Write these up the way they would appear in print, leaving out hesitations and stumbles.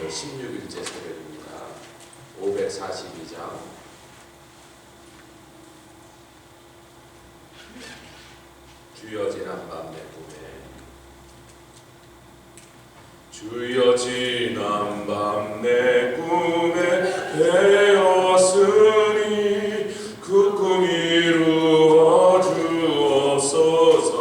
16일째 새벽입니다. 542장 주여 지난밤 내 꿈에 주여 지난밤 내 꿈에 되었으니 그 꿈 이루어 주옵소서.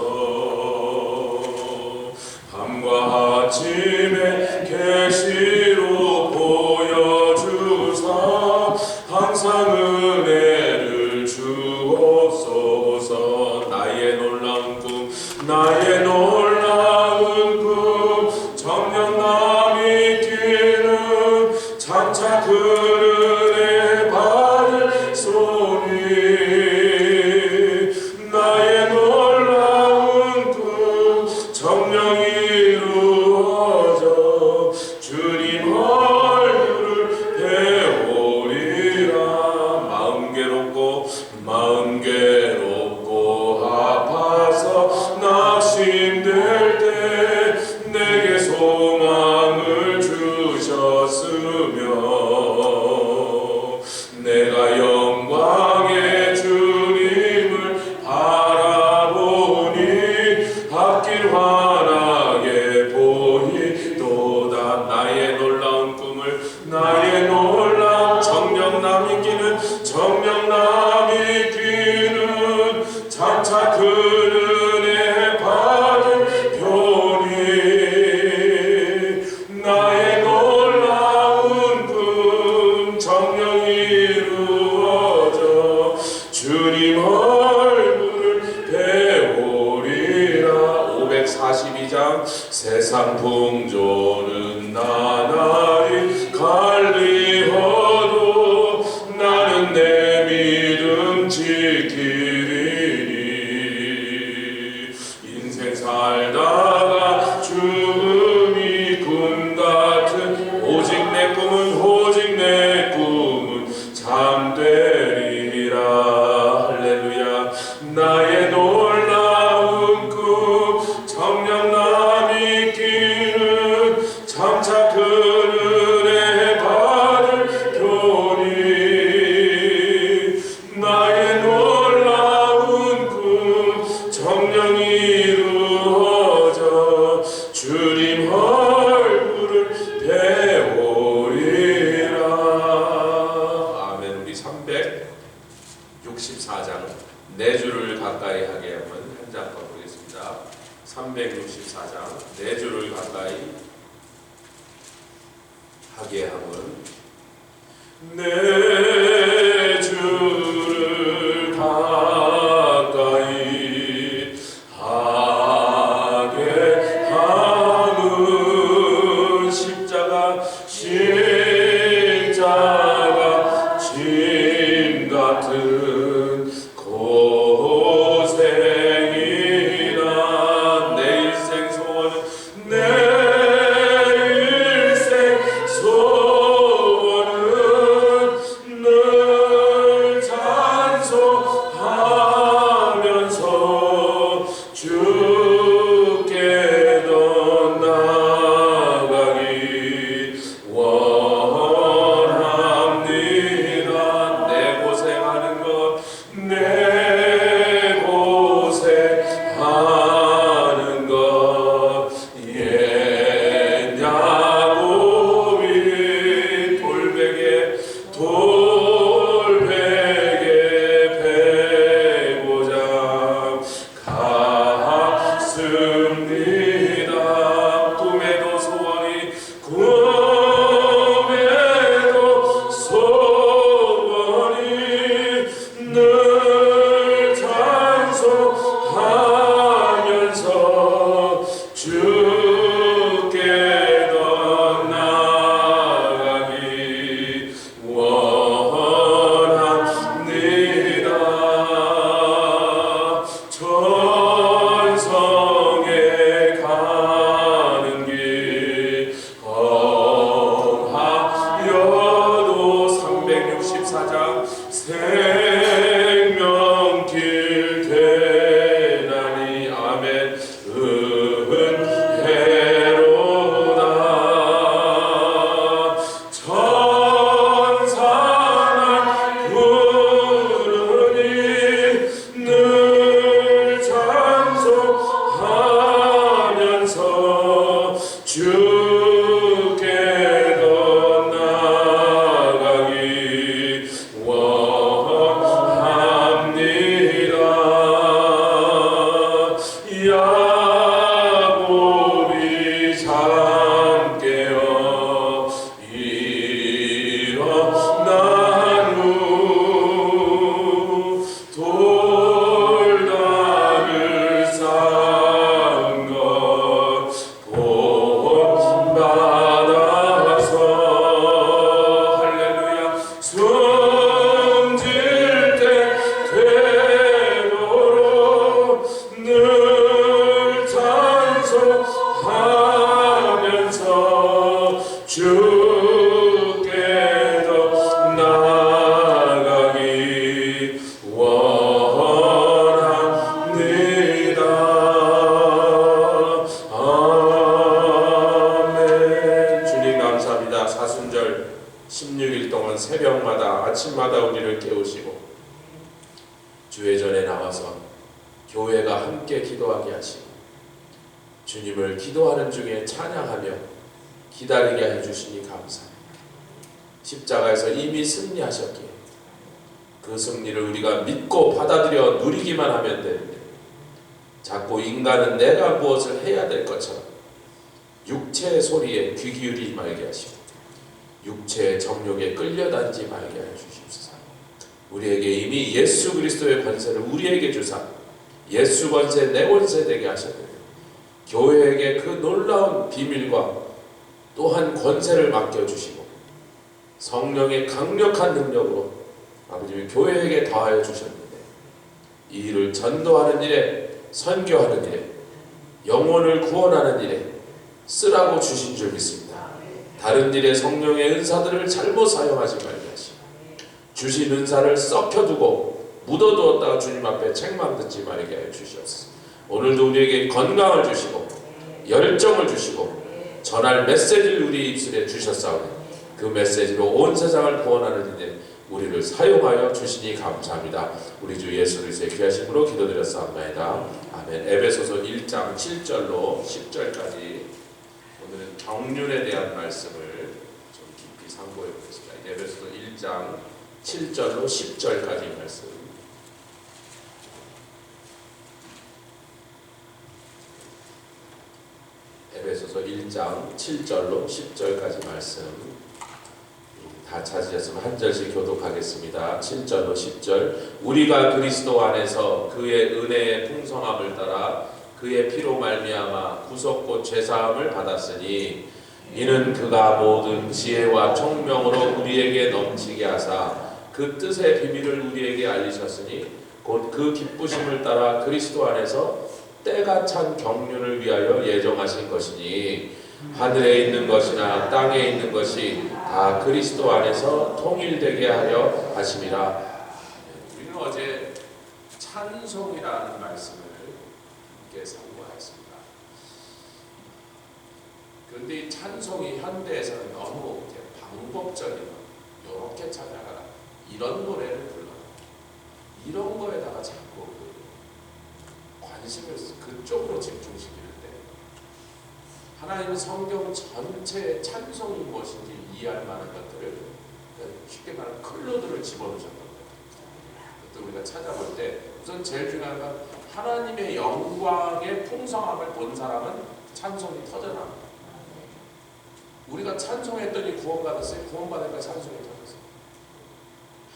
밤과 아침에 계시로 보여주사 항상 은혜를 주옵소서. 나의 놀라운 꿈 나의 놀라운 꿈 정녕 남이 끼는 장차 그 은혜 받을 소리. 나의 놀라운 꿈 정녕 이루어져 주님 얼굴을 배우리라. 마음 괴롭고 아파서 낙심될 때 내게 소망을 주셨으며 내가 영광의 주님을 바라보니 앞길 환하게 보이도다. 나의 놀라운 꿈을 나의 놀라운 정녕 남이 끼는 장차 그 은혜 받을 표리. 나의 놀라운 꿈 정녕 이루어져 주님 얼굴을 배우리라. 542장 세상 풍조는 나날이 갈리어도 나는 내 믿음 지키리니. 인생 살다가 죽음이 꿈 같은 오직 내 꿈은 잠되리라. 할렐루야. 나의 놀라운 꿈 정녕 남이 끼는 장차 그 은혜 받을 표리. 나의 놀라운 꿈 정녕 이루어져 주님 얼굴을 배우리라. 아멘. 우리 364장 내 주를 가까이 하게 하면 한 장 더 보겠습니다. 364장 내 주를 가까이 하게 하면 내 주를 가까이 하게 하면 십자가 짐 같은 고생이나 내 일생 소원은 주께로 나아가기 원합니다. 야곱이 잠 깨어 일어난 후 돌담을 쌓은 것 본받아서 할렐루야 숨질 때 되도록 늘 찬송하면서 주께로 나아가기 원합니다. 아멘. 주님 감사합니다. 사순절 16일 동안 새벽마다 아침마다 우리를 깨우시고 주의 전에 나와서 교회가 함께 기도하게 하시고 주님을 기도하는 중에 찬양하며 기다리게 해주시니 감사합니다. 십자가에서 이미 승리하셨기에 그 승리를 우리가 믿고 받아들여 누리기만 하면 되는데 자꾸 인간은 내가 무엇을 해야 될 것처럼 육체의 소리에 귀 기울이지 말게 하시고 육체의 정욕에 끌려다니지 말게 해주십시오. 우리에게 이미 예수 그리스도의 권세를 우리에게 주사 예수 권세 내 권세 되게 하셨는데 교회에게 그 놀라운 비밀과 또한 권세를 맡겨주시고 성령의 강력한 능력으로 아버지 교회에게 더하여 주셨는데 이 일을 전도하는 일에 선교하는 일에 영혼을 구원하는 일에 쓰라고 주신 줄 믿습니다. 다른 일에 성령의 은사들을 잘못 사용하지 말게 하시고 주신 은사를 썩혀두고 묻어두었다가 주님 앞에 책망 듣지 말게 하여 주시옵소서. 오늘도 우리에게 건강을 주시고 열정을 주시고 전할 메시지를 우리 입술에 주셨사오니 그 메시지로 온 세상을 구원하는 일에 우리를 사용하여 주시니 감사합니다. 우리 주 예수 그리스도의 귀하심으로 기도드렸사옵나이다. 아멘. 에베소서 1장 7절로 10절까지 오늘은 경륜에 대한 말씀을 좀 깊이 상고해 보겠습니다. 에베소서 1장 7절로 10절까지 말씀. 에베소서 1장 7절로 10절까지 말씀 다 찾으셨으면 한 절씩 교독하겠습니다. 7절로 10절. 우리가 그리스도 안에서 그의 은혜의 풍성함을 따라 그의 피로 말미암아 구속곧 죄사함을 받았으니 이는 그가 모든 지혜와 총명으로 우리에게 넘치게 하사 그 뜻의 비밀을 우리에게 알리셨으니 곧 그 기쁘심을 따라 그리스도 안에서 때가 찬 경륜을 위하여 예정하신 것이니 하늘에 있는 것이나 땅에 있는 것이 다 그리스도 안에서 통일되게 하려 하심이라. 우리는 어제 찬송이라는 말씀을 함께 상고하였습니다. 그런데 이 찬송이 현대에서는 너무 방법적인 이렇게 찬양하라 이런 노래를 불러라 이런 거에다가 자꾸 관심을 그쪽으로 집중시키는데 하나님은 성경 전체의 찬송이 무엇인지 이해할 만한 것들을 쉽게 말하면 클로드를 집어넣으셨던 거예요. 그것도 우리가 찾아볼 때 우선 제일 중요한 건 하나님의 영광의 풍성함을 본 사람은 찬송이 터져나옵니다. 우리가 찬송했더니 구원받았어요. 구원받으니까 찬송이 터졌어요.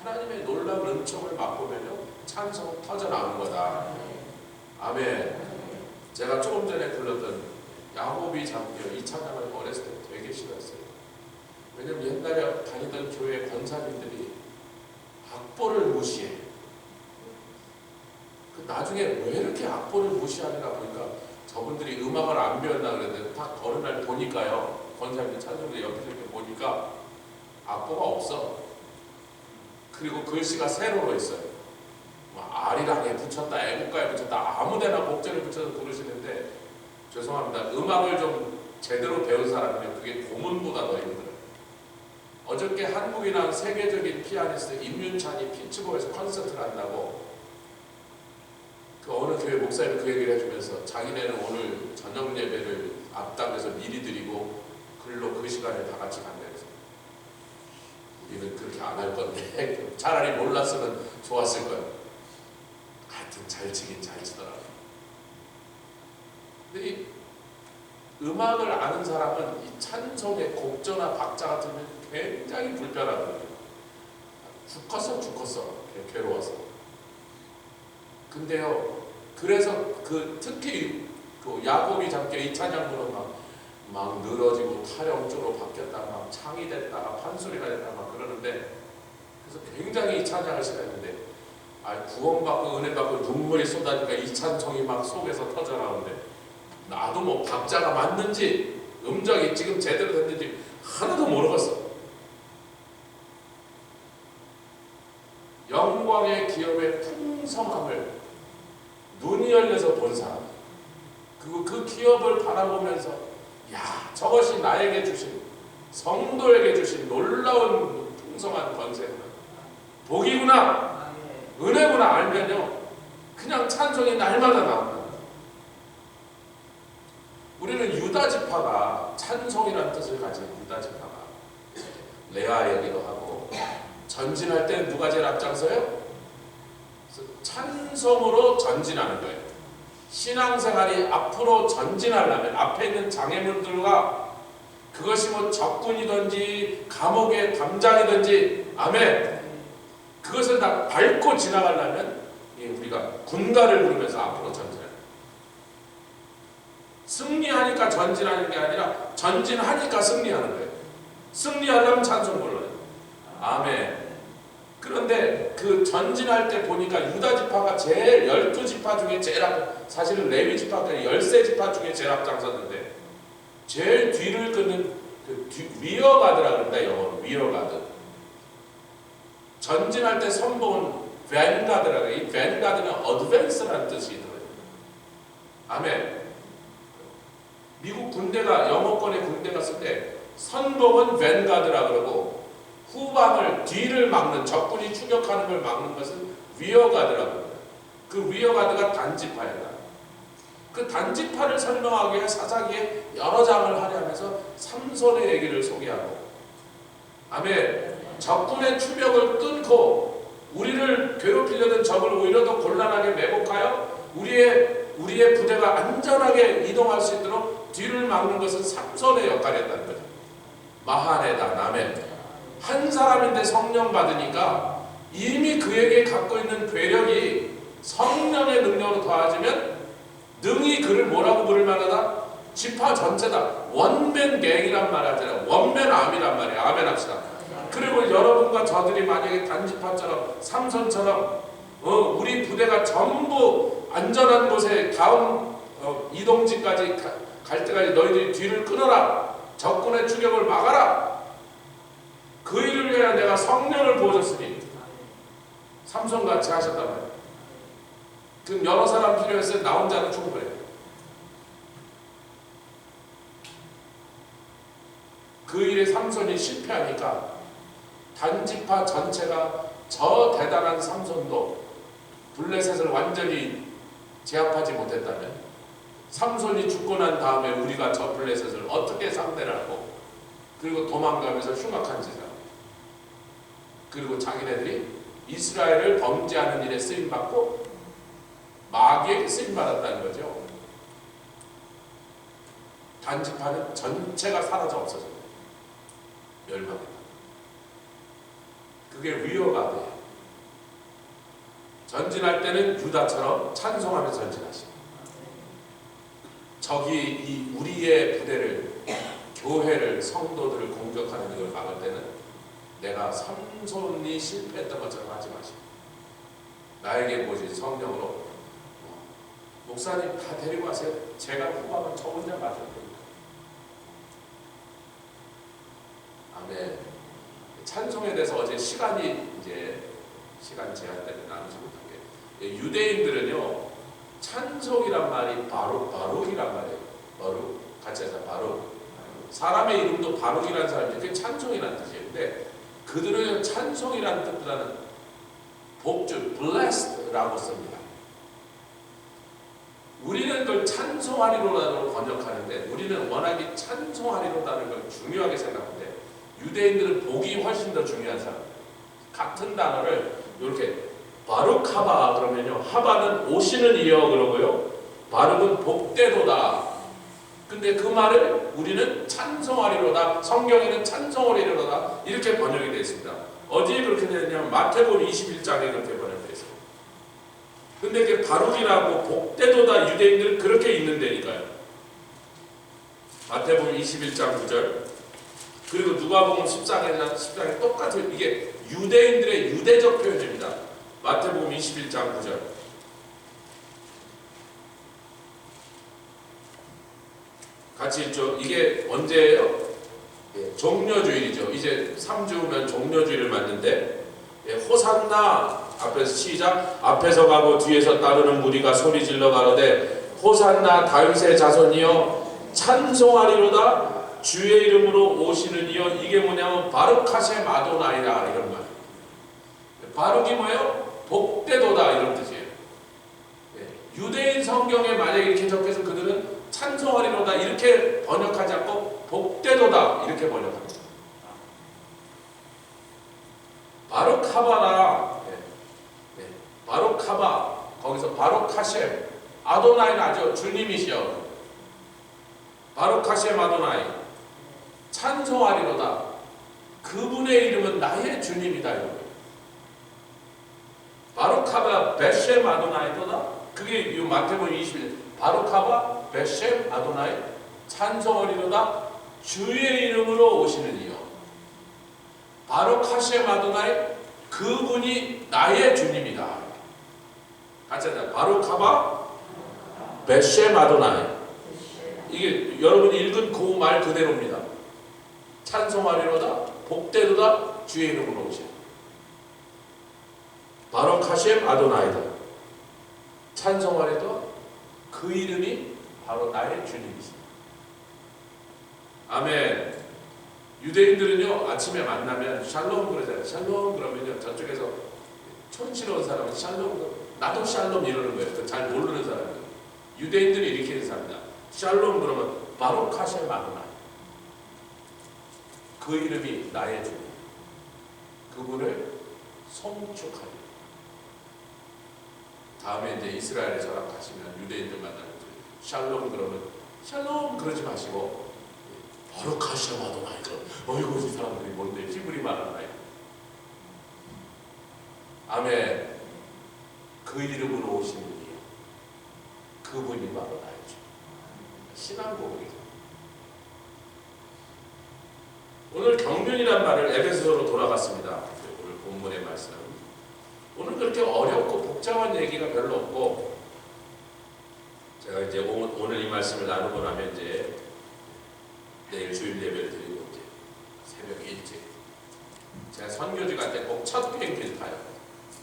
하나님의 놀라운 은총을 맛보면요 찬송은 터져나오는 거다. 아멘. 제가 조금 전에 불렀던 야곱이 잠겨 이 찬양을 어렸을 때 되게 싫어했어요. 왜냐면 옛날에 다니던 교회 권사님들이 악보를 무시해. 나중에 왜 이렇게 악보를 무시하는가 보니까 저분들이 음악을 안 배웠나 그랬는데 다 어느 날 보니까요. 권사님들 찬송들 옆에서 이렇게 보니까 악보가 없어. 그리고 글씨가 세로로 있어요. 아리랑에 붙였다, 애국가에 붙였다, 아무데나 곡절에 붙여서 부르시는데 죄송합니다. 음악을 좀 제대로 배운 사람은요 그게 고문보다 더 힘들어요. 어저께 한국이 난 세계적인 피아니스트 임윤찬이 피츠버그에서 콘서트를 한다고 그 어느 교회 목사님이 그 얘기를 해주면서 자기네는 오늘 저녁 예배를 앞당겨서 미리 드리고 글로 그 시간에 다 같이 간다 해서 우리는 그렇게 안 할 건데 차라리 몰랐으면 좋았을 거예요. 하여튼 잘 치긴 잘 치더라고요. 근데 이 음악을 아는 사람은 이 찬송의 곡조나 박자 같으면 굉장히 불편하거든요. 죽었어 괴로워서. 근데요, 그래서 특히 그 야곱이 잠겨 이 찬양부는 막 늘어지고 타령조로 바뀌었다가 막 창이 됐다가 판소리가 됐다가 막 그러는데, 그래서 굉장히 이 찬양을 싫어했는데 구원받고 은혜받고 눈물이 쏟아지니까 이 찬송이 막 속에서 터져나오는데, 나도 뭐 박자가 맞는지 음정이 지금 제대로 됐는지 하나도 모르겠어. 영광의 기업의 풍성함을 눈이 열려서 본 사람, 그 기업을 바라보면서 야, 저것이 나에게 주신, 성도에게 주신 놀라운 풍성한 권세구나, 복이구나, 은혜구나 알면요, 그냥 찬송이 날마다 나옵니다. 우리는 유다지파가 찬송이라는 뜻을 가진 유다지파가 레아이기도 하고, 전진할 때는 누가 제일 앞장서요? 찬송으로 전진하는 거예요. 신앙생활이 앞으로 전진하려면 앞에 있는 장애물들과, 그것이 뭐 적군이든지 감옥의 담장이든지, 아멘, 그것을 다 밟고 지나가려면 우리가 군가를 부르면서 앞으로 전진해요. 승리하니까 전진하는 게 아니라 전진하니까 승리하는 거예요. 승리하려면 찬송 불러요. 아멘. 그런데 그 전진할 때 보니까 유다지파가 제일 12지파 중에 제일 사실은 레위지파가 13지파 중에 제일 앞장섰는데, 제일 뒤를 끄는 위어가드라고 합니다. 영어로 위어가드. 전진할 때 선봉은 밴가드라고 해요. 이 밴가드는 어드밴스라는 뜻이 들어요. 아멘. 미국 군대가, 영어권의 군대가 쓸 때 선봉은 밴가드라고 그러고, 후방을, 뒤를 막는, 적군이 추격하는 걸 막는 것은 위어가드라고 합니다. 그 위어가드가 단지파였다. 그 단지파를 설명하기 위해 사사기에 여러 장을 할애하면서 삼손의 얘기를 소개하고, 아멘, 적군의 추격을 끊고 우리를 괴롭히려던 적을 오히려 더 곤란하게 매복하여 우리의 부대가 안전하게 이동할 수 있도록 뒤를 막는 것은 삼손의 역할이었다는 거죠. 마하네단, 아멘. 한 사람인데 성령 받으니까 이미 그에게 갖고 있는 괴력이 성령의 능력으로 더해지면 능히 그를 뭐라고 부를 만하다? 지파 전체다. 원맨 갱이란 말 하잖아요. 원맨 암이란 말이에요. 아멘 합시다. 그리고 여러분과 저들이 만약에 단지파처럼 삼손처럼 우리 부대가 전부 안전한 곳에 다음 이동지까지 갈 때까지 너희들이 뒤를 끊어라. 적군의 추격을 막아라. 그 일을 위해 내가 성령을 부어줬으니, 삼손같이 하셨단 말이에요. 그럼 여러 사람 필요했어요? 나 혼자는 충분해요. 그 일에 삼손이 실패하니까 단지파 전체가 저 대단한 삼손도 블레셋을 완전히 제압하지 못했다면, 삼손이 죽고 난 다음에 우리가 저 블레셋을 어떻게 상대를 하고, 그리고 도망가면서 흉악한 짓을 하고, 그리고 자기네들이 이스라엘을 범죄하는 일에 쓰임받고 마귀에게 쓰임받았다는 거죠. 단지파는 전체가 사라져 없어져요. 멸망했다. 그게 위어가드예요. 전진할 때는 유다처럼 찬송하며 전진하시고, 적이 우리의 부대를, 교회를, 성도들을 공격하는 이걸 막을 때는 내가 삼손이 실패했던 것처럼 하지 마시고, 나에게 뭐지? 성령으로 목사님 다 데리고 가세요. 제가 후방은 저 혼자 맞을 겁니다. 아멘. 찬송에 대해서 어제 시간 제한 때문에 나누지 못한 게, 유대인들은요 찬송이란 말이 바룩이란 말이에요. 바룩, 같이 하자. 바룩. 사람의 이름도 바룩이라는 사람이 그게 찬송이라는 뜻이에요. 근데 그들은 찬송이라는 뜻보다는 복주, blessed라고 씁니다. 우리는 그걸 찬송하리로라고 번역하는데 우리는 워낙에 찬송하리로라는 걸 중요하게 생각하는데 유대인들은 복이 훨씬 더 중요한 사람들. 같은 단어를 이렇게 바룩하바 그러면요, 하바는 오시는 이여 그러고요, 바룩은 복되도다. 근데 그 말을 우리는 찬송하리로다, 성경에는 찬송하리로다 이렇게 번역이 되어 있습니다. 어디에 그렇게 되어 있냐면 마태복음 21장에 그렇게 번역되어 있어요. 근데 이게 바룩이라고 복되도다 유대인들은 그렇게 읽는다니까요. 마태복음 21장 9절 그리고 누가복음 14장에 똑같은, 이게 유대인들의 유대적 표현입니다. 마태복음 21장 9절 같이 읽죠. 이게 언제예요? 종려주일이죠. 이제 3주면 종려주일을 맞는데, 호산나 앞에서 시작, 앞에서 가고 뒤에서 따르는 무리가 소리질러 가로되 호산나 다윗의 자손이여 찬송하리로다 주의 이름으로 오시는 이여. 이게 뭐냐면 바룩하셈 아도나이라 이런 말. 바룩이 뭐예요? 복되도다 이런 뜻이에요. 유대인 성경에 만약에 이렇게 적혀서 그들은 찬송하리로다 이렇게 번역하지 않고 복되도다 이렇게 번역합니다. 바룩하바라, 바룩하바, 거기서 바룩하셈 아도나이는 아주 주님이시여. 바룩하셈 아도나이 찬송하리로다. 그분의 이름은 나의 주님이다. 바룩하바 베셈 아도나이도다. 그게 이 마태복음 21절 바룩하바 베셈 아도나이 찬송하리로다 주의 이름으로 오시는 이여. 바룩하셈 아도나이 그분이 나의 주님이다. 같이 하자. 바룩하바 베셈 아도나이. 이게 여러분이 읽은 그 말 그대로입니다. 찬송하리로다 복되도다 주의 이름으로 오시는. 바룩하셈 아도나이다. 찬송하리로다 그 이름이 바로 나의 주님이십니다. 아멘. 유대인들은요 아침에 만나면 샬롬 그러잖아요. 샬롬 그러면요 저쪽에서 촌스러운 사람은 샬롬, 나도 샬롬 이러는 거예요. 잘 모르는 사람들. 유대인들이 이렇게 인사합니다. 샬롬 그러면 바룩하셈 아도나이. 그 이름이 나의 주님. 그분을 송축하리. 다음에 이제 이스라엘에 전락하시면 유대인들 만나는 샬롬 그러면 샬롬 그러지 마시고 바룩하셈 아도나이. 어이구 이 사람들이 뭔데 히브리 말하나요? 아멘. 그 이름으로 오시는 이요 그분이 바로 나의 주. 신앙 고백이죠. 오늘 경륜이란 말을 에베소서로 돌아갔습니다. 오늘 본문의 말씀. 오늘 그렇게 어렵고 복잡한 얘기가 별로 없고, 제가 이제 오늘 이 말씀을 나누고 나면 이제 내일 주일 예배를 드리고 이제 새벽 일찍 제가 선교지 갈 때 꼭 첫 비행기를 타요.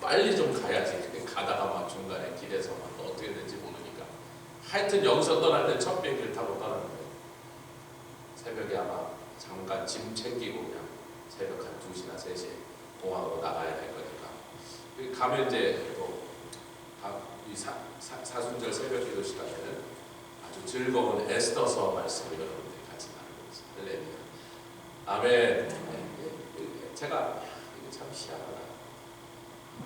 빨리 좀 가야지. 가다가 막 중간에 길에서 막 어떻게 될지 모르니까 하여튼 여기서 떠날 때 첫 비행기를 타고 떠나는 거예요. 새벽에 아마 잠깐 짐 챙기고 그냥 새벽 한 2시나 3시에 공항으로 나가야 될 거니까 가면 이제 또 이 사순절 새벽 기도 시간에는 아주 즐거운 에스더서 말씀을 여러분들이 같이 나누고 있습니다. 아멘. 제가 이게 참 희한하다.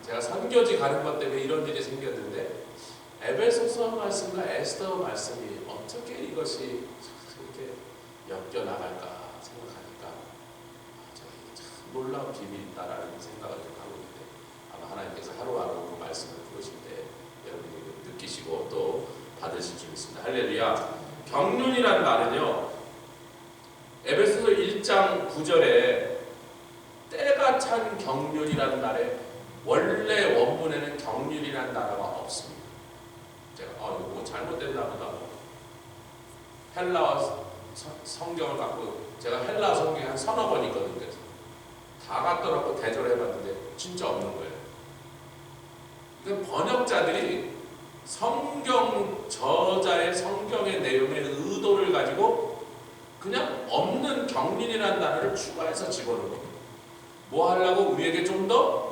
제가 선교지 가는 것 때문에 이런 일이 생겼는데 에베소서 말씀과 에스더 말씀이 어떻게 이것이 이렇게 엮여나갈까 생각하니까 제가 참 놀라운 비밀이 있다라는 생각을 하고 있는데, 아마 하나님께서 하루하루 그 말씀을 부르실 때 여러분이 느끼시고 또 받으실 줄 믿습니다. 할렐루야. 경륜이라는 말은요 에베소서 1장 9절에 때가 찬 경륜이라는 말에 원래 원문에는 경륜이라는 단어가 없습니다. 제가 이거 뭐 잘못됐나 보다. 헬라어 성경을 갖고 제가 헬라어 성경이 한 서너 번 있거든요. 그래서 다 갖더라고 대조해봤는데 진짜 없는 거예요. 그러니까 번역자들이 성경 저자의 성경의 내용의 의도를 가지고 그냥 없는 경륜이라는 단어를 추가해서 집어넣은 겁니다. 뭐 하려고? 우리에게 좀 더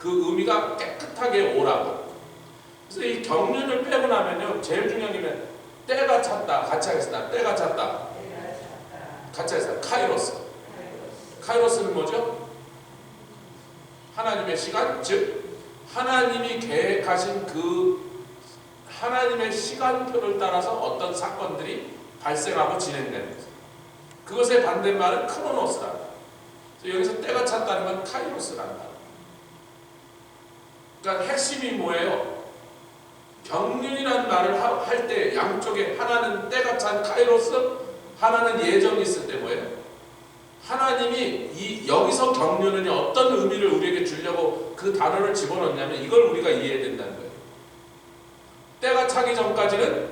그 의미가 깨끗하게 오라고. 그래서 이 경륜을 빼고 나면요, 제일 중요한 게 때가 찼다. 같이 하겠습니다. 때가 찼다. 같이 하겠습니다. 카이로스. 카이로스는 뭐죠? 하나님의 시간, 즉 하나님이 계획하신 그 하나님의 시간표를 따라서 어떤 사건들이 발생하고 진행되는 거죠. 그것의 반대말은 크로노스다. 여기서 때가 찼다는 건 카이로스란다. 그러니까 핵심이 뭐예요? 경륜이라는 말을 할 때 양쪽에 하나는 때가 찬 카이로스, 하나는 예정이 있을 때 뭐예요? 하나님이 여기서 경륜은 어떤 의미를 우리에게 주려고 그 단어를 집어넣냐면 이걸 우리가 이해해야 된다는 거예요. 때가 차기 전까지는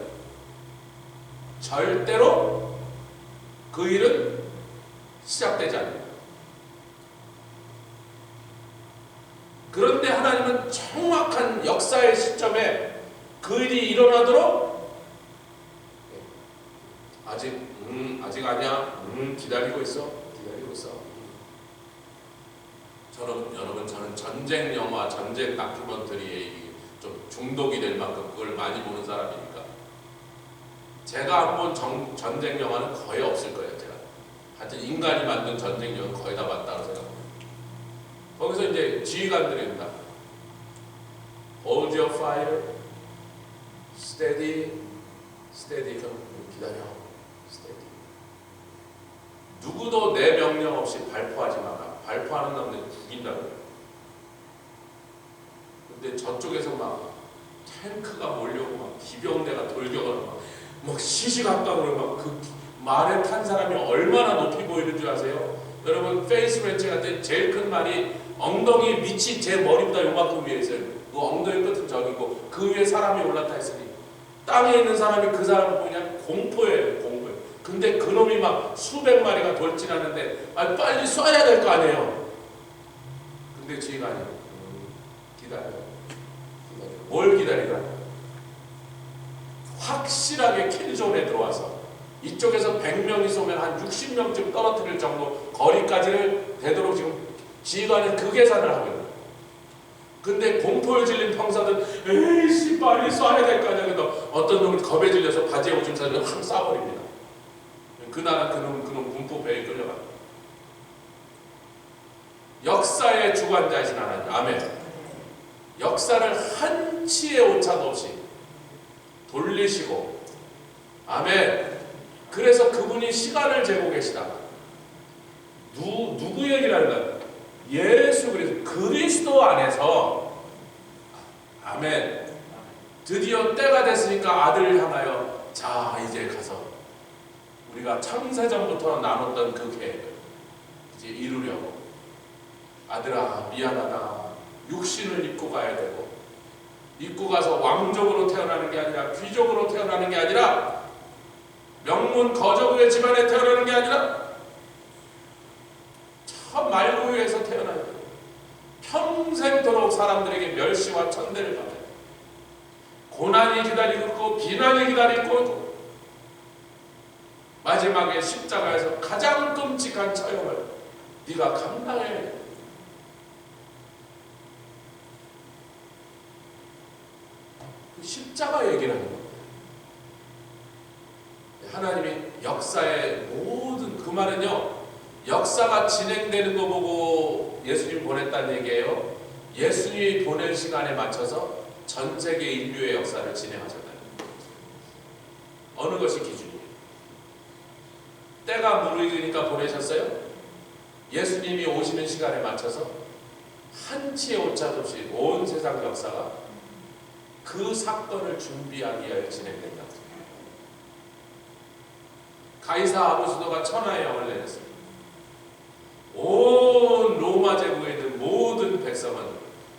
절대로 그 일은 시작되지 않는다. 그런데 하나님은 정확한 역사의 시점에 그 일이 일어나도록 아직 아니야. 기다리고 있어. 여러분 저는 전쟁 영화, 전쟁 다큐멘터리에 좀 중독이 될 만큼 그걸 많이 보는 사람이니까 제가 한번 전쟁 영화는 거의 없을 거예요. 제가 하여튼 인간이 만든 전쟁 영화는 거의 다 봤다고 생각합니다. 거기서 이제 지휘관들입니다. Hold your fire, steady, 그럼 기다려, steady. 누구도 내 명령 없이 발포하지 마라. 발포하는 놈들 죽인다고요. 근데 저쪽에서 막 탱크가 몰려오고 막 기병대가 돌격을 막 시시각각으로 막 그 말에 탄 사람이 얼마나 높이 보이는 줄 아세요? 여러분 페이스 벤치 같은 제일 큰 말이 엉덩이 밑이 제 머리보다 요만큼 위에 있어요. 그 엉덩이 끝은 저기고 그 위에 사람이 올라타 있으니 땅에 있는 사람이 그 사람을 그냥 공포예요. 근데 그놈이 막 수백 마리가 돌진하는데 빨리 쏴야 될 거 아니에요. 근데 지휘관이 기다려. 뭘 기다리라? 확실하게 킬존에 들어와서 이쪽에서 100명이 쏘면 한 60명쯤 떨어뜨릴 정도 거리까지를 되도록 지금 지휘관은 그 계산을 하고 있는 거예요. 근데 공포에 질린 병사들은 에이씨 빨리 쏴야 될 거 아니야. 그래서 어떤 놈이 겁에 질려서 바지에 오줌 싸면 확 쏴버립니다. 그날은 그놈 군포배에 끌려가. 역사의 주관자이신 하나님, 아멘. 역사를 한치의 오차도 없이 돌리시고, 아멘. 그래서 그분이 시간을 재고 계시다. 누구 얘기를 하는 거야? 예수 그리스도 안에서, 아멘. 드디어 때가 됐으니까 아들을 향하여 자 이제 가서 우리가 창세전부터 나눴던 그 계획을 이제 이루려고 아들아 미안하다. 육신을 입고 가야 되고 입고 가서 왕족으로 태어나는 게 아니라 귀족으로 태어나는 게 아니라 명문 거저구의 집안에 태어나는 게 아니라 저 말구유에서 태어나야 돼. 평생도록 사람들에게 멸시와 천대를 받아야 돼. 고난이 기다리고 있고 비난이 기다리고 있고 마지막에 십자가에서 가장 끔찍한 처형을 네가 감당해야 돼. 그 십자가 얘기를 하는 겁니다. 하나님이 역사의 모든 그 말은요. 역사가 진행되는 거 보고 예수님 보냈다는 얘기예요. 예수님이 보낸 시간에 맞춰서 전 세계 인류의 역사를 진행하셨다는 거예요. 어느 것이 기준이에요? 때가 무르익으니까 보내셨어요? 예수님이 오시는 시간에 맞춰서 한치의 오차도 없이 온 세상 역사가 그 사건을 준비하기 위하여 진행된다. 가이사 아구스도가 천하의 영을 내렸습니다. 온 로마 제국에 있는 모든 백성은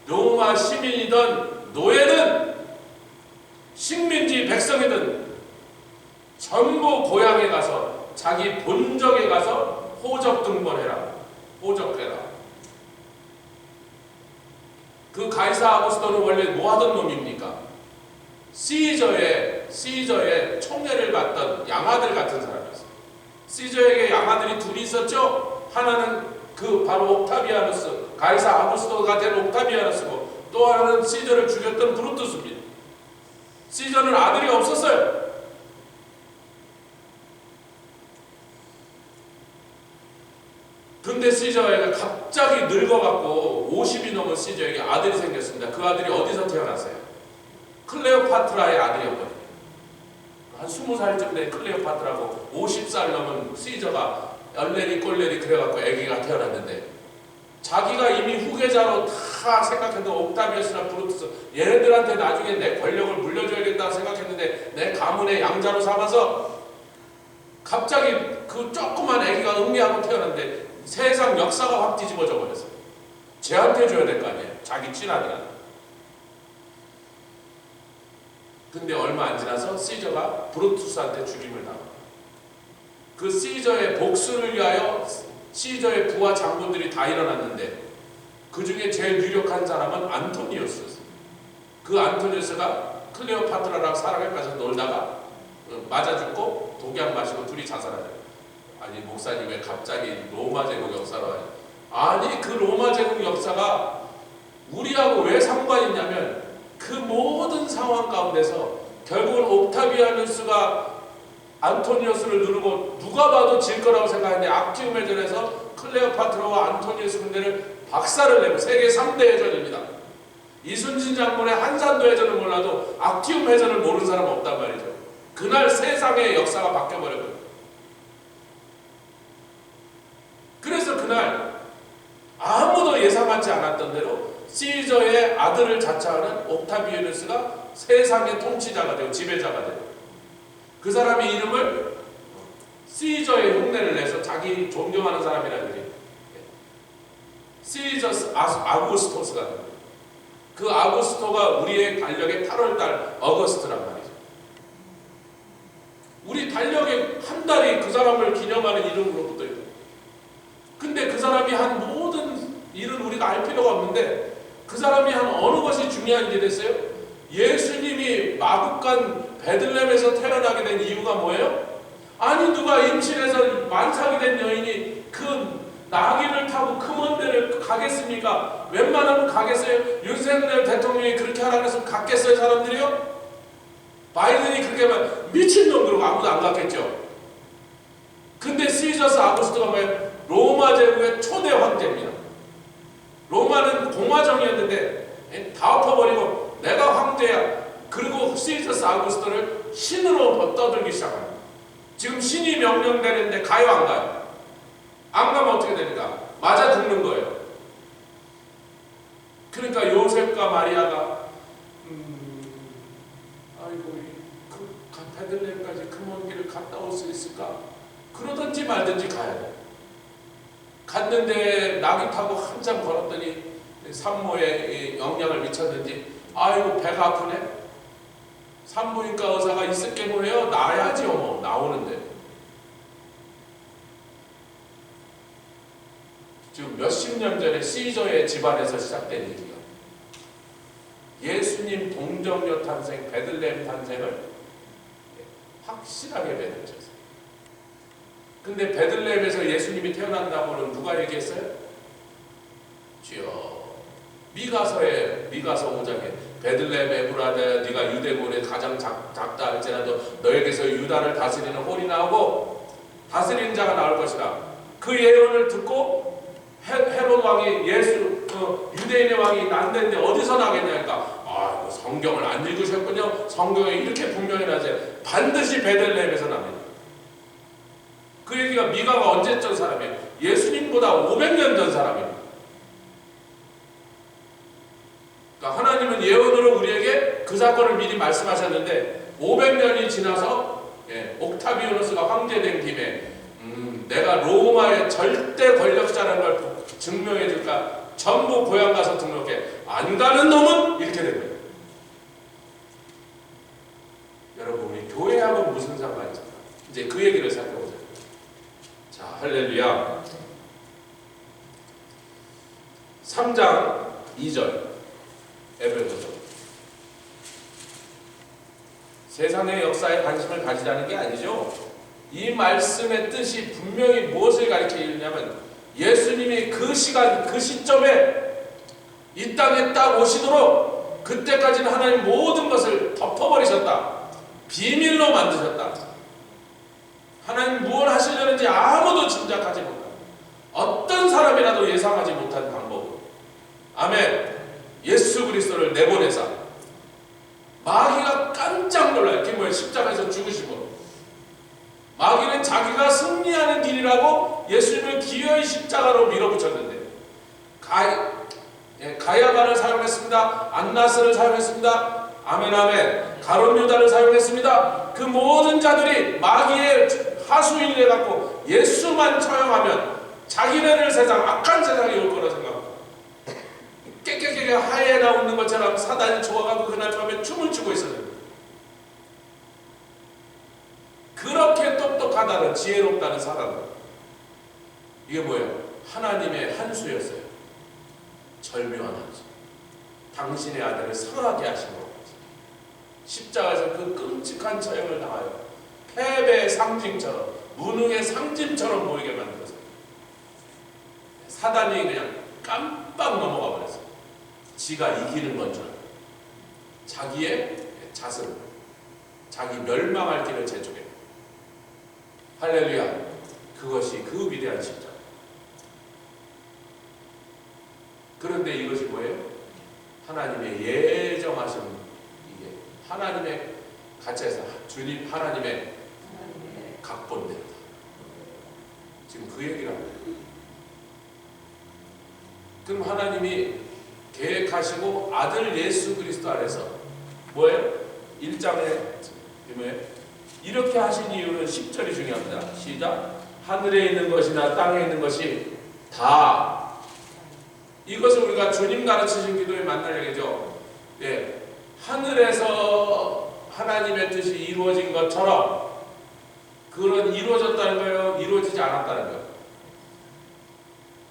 로마 시민이든 노예든 식민지 백성이든 전부 고향에 가서 자기 본적에 가서 호적 등본해라. 호적해라. 그 가이사 아구스도는 원래 뭐 하던 놈입니까? 시저의 총애를 받던 양아들 같은 사람이었어요. 시저에게 양아들이 둘이 있었죠. 하나는 그 바로 옥타비아누스, 가이사 아구스도가 된 옥타비아누스고 또 하나는 시저를 죽였던 브루투스입니다. 시저는 아들이 없었어요. 근데 시저가 갑자기 늙어갖고 50이 넘은 시저에게 아들이 생겼습니다. 그 아들이 어디서 태어났어요? 클레오파트라의 아들이었거든요. 한 20살쯤 된 클레오파트라고 50살 넘은 시저가 얼레리 꼴레리 그래갖고 아기가 태어났는데, 자기가 이미 후계자로 다 생각했던 옥타비우스나 브루투스, 얘네들한테 나중에 내 권력을 물려줘야겠다고 생각했는데 내 가문의 양자로 삼아서 갑자기 그 조그만 아기가 응애하고 태어났는데 세상 역사가 확 뒤집어져 버렸어요. 쟤한테 줘야 될 거 아니에요, 자기 친아들한테. 근데 얼마 안 지나서 시저가 브루투스한테 죽임을 당합니다. 그 시저의 복수를 위하여 시저의 부하 장군들이 다 일어났는데 그 중에 제일 유력한 사람은 안토니우스였어요. 그 안토니우스가 클레오파트라랑 사랑에 빠져 놀다가 맞아 죽고 독약 마시고 둘이 자살하죠. 아니 목사님 왜 갑자기 로마 제국 역사로 하냐? 아니 그 로마 제국 역사가 우리하고 왜 상관이 있냐면 그 모든 상황 가운데서 결국은 옥타비아누스가 안토니우스를 누르고 누가 봐도 질 거라고 생각했는데 악티움 해전에서 클레오파트라와 안토니우스 군대를 박살을 내고 세계 3대 해전입니다. 이순신 장군의 한산도 해전을 몰라도 악티움 해전을 모르는 사람 없단 말이죠. 그날 세상의 역사가 바뀌어버렸거든요. 그래서 그날 아무도 예상하지 않았던 대로 시저의 아들을 자처하는 옥타비아누스가 세상의 통치자가 되고 지배자가 되고, 그 사람의 이름을 시저의 흉내를 내서 자기 존경하는 사람이라는 거지. 시저스 아구스토스가 됩니다. 그 아구스토가 우리의 달력의 8월달 어거스트란 말이죠. 우리 달력의 한 달이 그 사람을 기념하는 이름으로 붙어 있고, 근데 그 사람이 한 모든 일은 우리가 알 필요가 없는데 그 사람이 한 어느 것이 중요한 일이 됐어요? 예수님이 마국간 베들레헴에서 태어나게 된 이유가 뭐예요? 아니 누가 임신해서 만삭이 된 여인이 그 나귀를 타고 그 먼 데를 가겠습니까? 웬만하면 가겠어요? 윤석열 대통령이 그렇게 하라고 해서 갔겠어요 사람들이요? 바이든이 그렇게 하면 미친놈 그러고 아무도 안 갔겠죠. 근데 시저스 아구스토가 뭐예요? 로마 제국의 초대 황제입니다. 로마는 공화정이었는데 다 엎어버리고 내가 황제야. 그리고 시저스 아구스토를 신으로 떠들기 시작합니다. 지금 신이 명령 내리는데 가요 안 가요? 안 가면 어떻게 됩니까? 맞아 죽는 거예요. 그러니까 요셉과 마리아가 아이고 그 베들레헴까지 그 먼 길을 갔다 올 수 있을까? 그러든지 말든지 가야 돼. 갔는데 나귀 타고 한참 걸었더니 산모에 영향을 미쳤는지 아이고 배가 아프네. 산부인과 의사가 있을 게 뭐예요? 나야지 어머 나오는데. 지금 몇십 년 전에 시저의 집안에서 시작된 일이에요. 예수님 동정녀 탄생, 베들레헴 탄생을 확실하게 맺어졌어요. 근데 베들레헴에서 예수님이 태어난다고는 누가 얘기했어요? 주여. 미가서 5장에 베들레헴 에브라데 네가 유대군에 가장 작다 할지라도 너에게서 유다를 다스리는 홀이 나오고 다스리는 자가 나올 것이다. 그 예언을 듣고 헤롯 왕이 유대인의 왕이 난데인데 어디서 나겠냐니까 성경을 안 읽으셨군요. 성경에 이렇게 분명히 나지 반드시 베들레헴에서 납니다. 그 얘기가 미가가 언제 전 사람이에요? 예수님보다 500년 전 사람입니다. 그러니까 하나님은 예언으로 우리에게 그 사건을 미리 말씀하셨는데 500년이 지나서 옥타비아누스가 황제된 김에 내가 로마의 절대 권력자라는 걸 증명해 줄까? 전부 고향 가서 등록해. 안 가는 놈은 이렇게 된 거예요. 여러분 우리 교회하고는 무슨 상관이 있을까? 이제 그 얘기를 살펴보자. 자, 할렐루야. 3장 2절 에베소서. 세상의 역사에 관심을 가지라는 게 아니죠. 이 말씀의 뜻이 분명히 무엇을 가리키냐면 예수님이 그 시간 그 시점에 이 땅에 딱 오시도록 그때까지는 하나님 모든 것을 덮어버리셨다. 비밀로 만드셨다. 하나님 무엇 하시려는지 아무도 짐작하지 못한, 어떤 사람이라도 예상하지 못한 방법으로, 아멘, 예수 그리스도를 내보내사 마귀가 깜짝 놀라요. 그게 뭐예요? 십자가에서 죽으시고 마귀는 자기가 승리하는 길이라고 예수님을 기어이 십자가로 밀어붙였는데, 가야바를 사용했습니다. 안나스를 사용했습니다. 아멘 아멘. 가룟 유다를 사용했습니다. 그 모든 자들이 마귀의 하수인이 돼갖고 예수만 처형하면 자기네를 세상, 악한 세상이 올 거라 생각합니다. 깨깨깨깨 하이에나 웃는 것처럼 사단이 좋아가고 그날 밤에 춤을 추고 있었는데, 그렇게 똑똑하다는, 지혜롭다는 사람은 이게 뭐예요? 하나님의 한 수였어요. 절묘한 한 수. 당신의 아들을 상하게 하신 것까지. 십자가에서 그 끔찍한 처형을 당하여 패배의 상징처럼, 무능의 상징처럼 보이게 만들었어요. 사단이 그냥 깜빡 넘어가 버렸어요. 지가 이기는 건 줄 알고 자기의 자승, 자기 멸망할 길을 재촉해. 할렐루야. 그것이 그 위대한 십자가. 그런데 이것이 뭐예요? 하나님의 예정하신, 이게 하나님의 가짜에서 주님 하나님의 각본대로다. 지금 그 얘기를 합니다. 그럼 하나님이 계획하시고 아들 예수 그리스도 안에서 뭐예요? 1장에 뭐예요? 이렇게 하신 이유는 10절이 중요합니다. 시작. 하늘에 있는 것이나 땅에 있는 것이 다, 이것을 우리가 주님 가르치신 기도에 만날 얘기죠. 예, 하늘에서 하나님의 뜻이 이루어진 것처럼, 그건 이루어졌다는 거예요? 이루어지지 않았다는 거예요?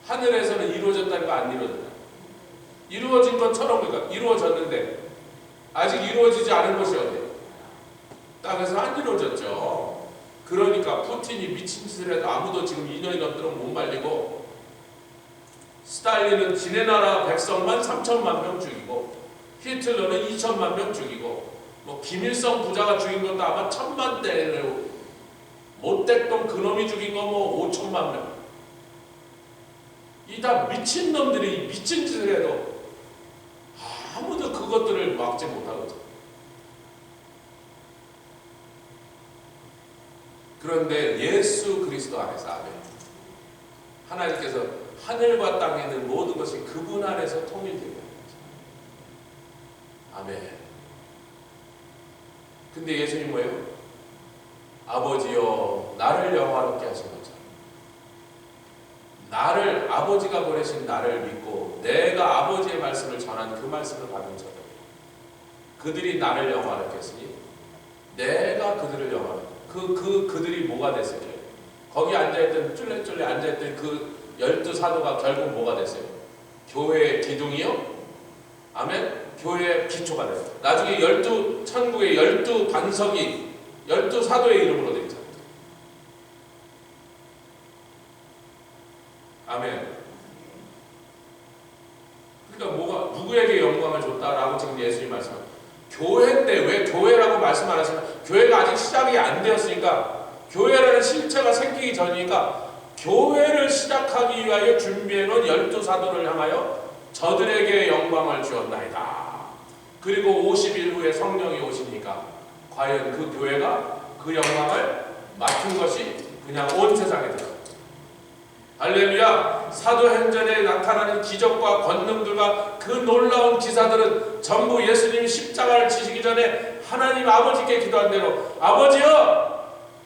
하늘에서는 이루어졌다는 거, 안 이루어졌다? 이루어진 것처럼, 그러니까 이루어졌는데 아직 이루어지지 않은 것이 어디예요? 땅에서 안 이루어졌죠. 그러니까 푸틴이 미친 짓을 해도 아무도 지금 2년이 넘도록 못 말리고, 스탈린은 지네 나라 백성만 3천만 명 죽이고, 히틀러는 2천만 명 죽이고, 뭐 김일성 부자가 죽인 것도 아마 1000만대래요. 모택동 그놈이 죽인 거 뭐 5천만 명. 이 다 미친 놈들이 미친 짓을 해도 아무도 그것들을 막지 못하거든. 그런데 예수 그리스도 안에서, 아멘, 하나님께서 하늘과 땅에 있는 모든 것이 그분 안에서 통일되게 하는 거죠. 아멘. 근데 예수님 뭐예요? 아버지여 나를 영화롭게 하신 거죠. 나를, 아버지가 보내신 나를 믿고 내가 아버지의 말씀을 전한 그 말씀을 받은 자들, 그들이 나를 영화롭게 했으니 내가 그들을 영화롭게, 그들이 뭐가 됐을까요? 거기 앉아있던, 쫄래쫄래 앉아있던 그 12사도가 결국 뭐가 됐어요? 교회의 기둥이요? 아멘? 교회의 기초가 됐어요. 나중에 천국의 12반석이 12사도의 이름으로 되어 있잖아요. 아멘. 그러니까 뭐가, 누구에게 영광을 줬다라고 지금 예수님 말씀하세요. 교회인데 왜 교회라고 말씀 안 하시면, 교회가 아직 시작이 안 되었으니까, 교회라는 실체가 생기기 전이니까 교회를 시작하기 위하여 준비해놓은 12사도를 향하여 저들에게 영광을 주었나이다. 그리고 50일 후에 성령이 오시니까 과연 그 교회가 그 영광을 맡은 것이 그냥 온 세상에 들어요. 할렐루야. 사도행전에 나타나는 기적과 권능들과 그 놀라운 기사들은 전부 예수님이 십자가를 지시기 전에 하나님 아버지께 기도한 대로, 아버지여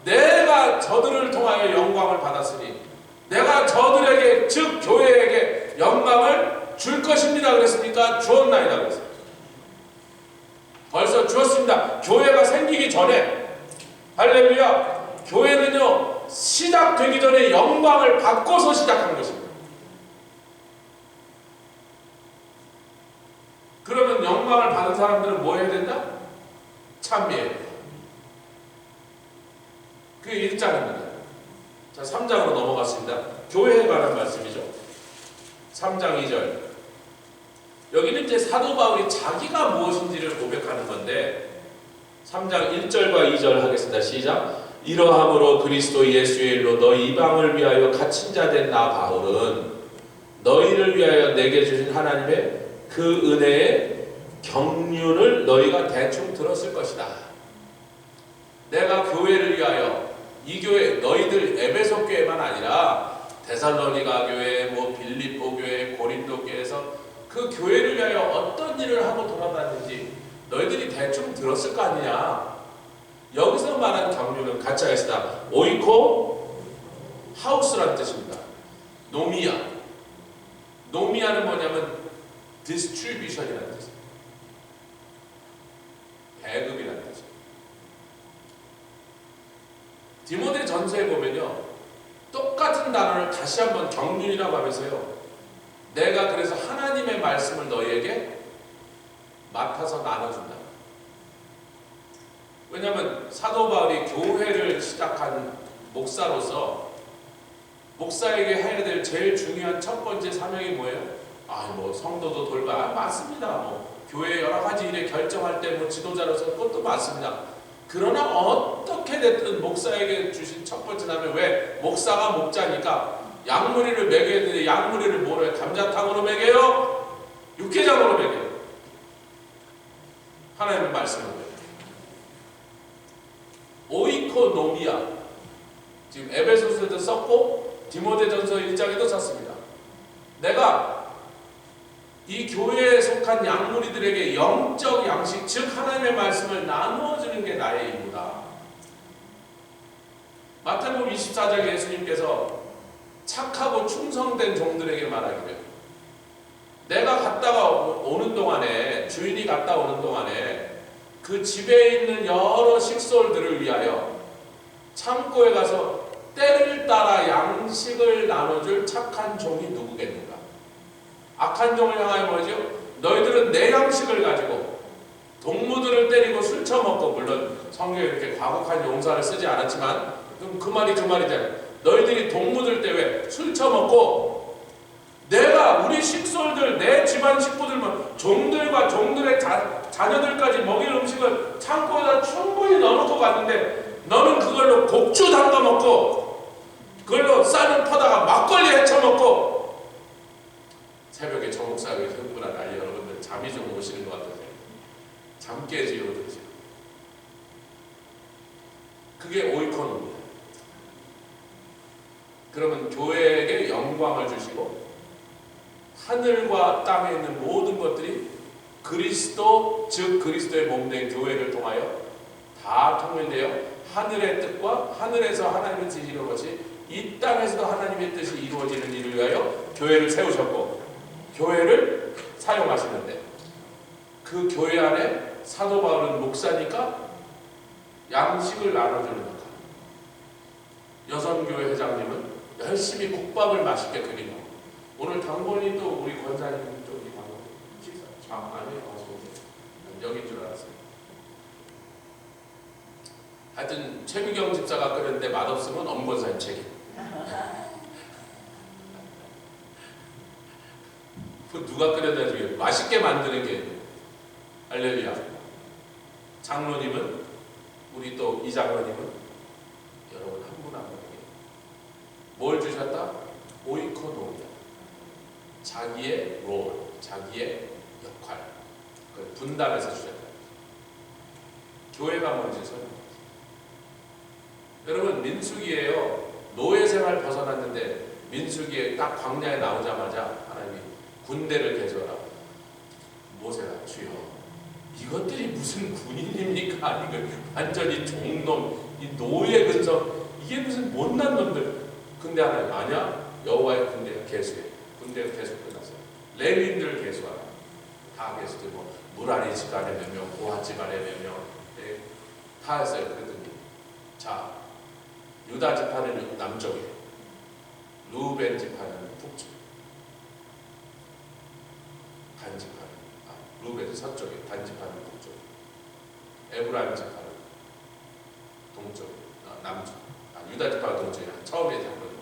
내가 저들을 통하여 영광을 받았으니 내가 저들에게, 즉 교회에게 영광을 줄 것입니다 그랬으니까 주었나이다 그랬어요. 벌써 주었습니다. 교회가 생기기 전에. 할렐루야. 교회는요 시작되기 전에 영광을 받고서 시작한 것입니다. 그러면 영광을 받은 사람들은 뭐 해야 된다? 찬미해야 된다. 그게 1장입니다. 자, 3장으로 넘어갔습니다. 교회에 관한 말씀이죠. 3장 2절. 여기는 이제 사도 바울이 자기가 무엇인지를 고백하는 건데 3장 1절과 2절 하겠습니다. 시작. 이러함으로 그리스도 예수의 일로 너희 이방을 위하여 갇힌 자 된 나 바울은 너희를 위하여 내게 주신 하나님의 그 은혜의 경륜을 너희가 대충 들었을 것이다. 내가 교회를 위하여, 이 교회 너희들 에베소 교회만 아니라 데살로니가 교회, 빌립보 교회, 고린도 교회에서 그 교회를 위하여 어떤 일을 하고 돌아다녔는지 너희들이 대충 들었을 거 아니냐. 여기서 말한 경륜은 같이 하겠습니다. 오이코 하우스라는 뜻입니다. 노미아는 뭐냐면 디스트리뷰션이라는 뜻입니다. 배급이라는 뜻입니다. 디모데 전서에 보면요, 똑같은 단어를 다시 한번 경륜이라고 하면서요, 내가 그래서 하나님의 말씀을 너희에게 맡아서 나눠준다. 왜냐하면 사도 바울이 교회를 시작한 목사로서 목사에게 해야 될 제일 중요한 첫 번째 사명이 뭐예요? 성도도 돌봐. 맞습니다. 교회 여러 가지 일에 결정할 때 지도자로서 그것도 맞습니다. 그러나 어떻게 됐든 목사에게 주신 첫 번째 사명, 왜? 목사가 목자니까 양무리를 먹여야 되는데 양무리를 뭐로 해요? 감자탕으로 먹여요? 육개장으로 먹여요? 하나님의 말씀을 먹여요. 오이코노미아, 지금 에베소서에도 썼고 디모데전서 1장에도 썼습니다. 내가 이 교회에 속한 양무리들에게 영적 양식, 즉 하나님의 말씀을 나누어주는 게 나의 임무다. 마태복음 24장에 예수님께서 착하고 충성된 종들에게 말하기를, 내가 갔다가 오는 동안에, 주인이 갔다 오는 동안에 그 집에 있는 여러 식솔들을 위하여 창고에 가서 때를 따라 양식을 나눠줄 착한 종이 누구겠는가? 악한 종을 향하여 뭐죠? 너희들은 내 양식을 가지고 동무들을 때리고 술 처먹고, 물론 성경에 이렇게 과격한 용사를 쓰지 않았지만 그 말이 잖아요. 너희들이 동무들 때 왜 술 처먹고, 내가 우리 식솔들, 내 집안 식구들, 종들과 종들의 자녀들까지 먹일 음식을 창고에다 충분히 넣어놓고 갔는데 너는 그걸로 곡주 담가 먹고 그걸로 쌀을 퍼다가 막걸리 헤쳐 먹고, 새벽에 저 목사가 흥분하다. 여러분들 잠이 좀 오시는 것 같아요. 잠 깨지로 들으세요. 그게 오이코노입니다. 그러면 교회에게 영광을 주시고 하늘과 땅에 있는 모든 것들이 그리스도, 즉 그리스도의 몸된 교회를 통하여 다 통일되어 하늘의 뜻과 하늘에서 하나님의 뜻이 이루어진 것이 이 땅에서도 하나님의 뜻이 이루어지는 일을 위하여 교회를 세우셨고, 교회를 사용하시는데 그 교회 안에 사도 바울은 목사니까 양식을 나눠주는 역할, 여성교회 회장님은 열심히 국밥을 맛있게 끓이고, 오늘 당번이 또 우리 권사님 쪽이 방금 식사 장 안에 가서 여긴 줄 알았어요. 하여튼 최미경 집사가 끓였는데 맛없으면 엄 권사님 책임. 그 누가 끓여다 주게 맛있게 만드는 게 할렐루야. 장로님은, 우리 또 이 장로님은 여러분 한 분 한 분에게 뭘 주셨다? 오이코노미아, 자기의 롤, 자기의 역할, 그걸 분담해서 주셨다. 교회가 뭔지 설명합니다. 여러분, 민수기에요, 노예 생활 벗어났는데 민수기에 딱 광야에 나오자마자 하나님이 군대를 개조하라. 모세가, 주여 이것들이 무슨 군인입니까? 이거 완전히 종놈, 이 노예 근성, 이게 무슨 못난 놈들. 근데 하나님, 아니야, 여호와의 군대가 개수해. 군대가 계속 끝났어요. 레위인들을 개수하라. 다 개수되고, 무라리 집안에 몇 명, 고핫 집안에 몇 명, 다 했어요. 그랬더니, 자, 유다 지파는 남쪽에, 루벤 지파는 북쪽에, 단 지파는, 루벤은 서쪽에, 단 지파는 북쪽에, 에브라임 지파는 동쪽에, 남쪽, 유다 지파가 동쪽에, 처음에 잡거든요.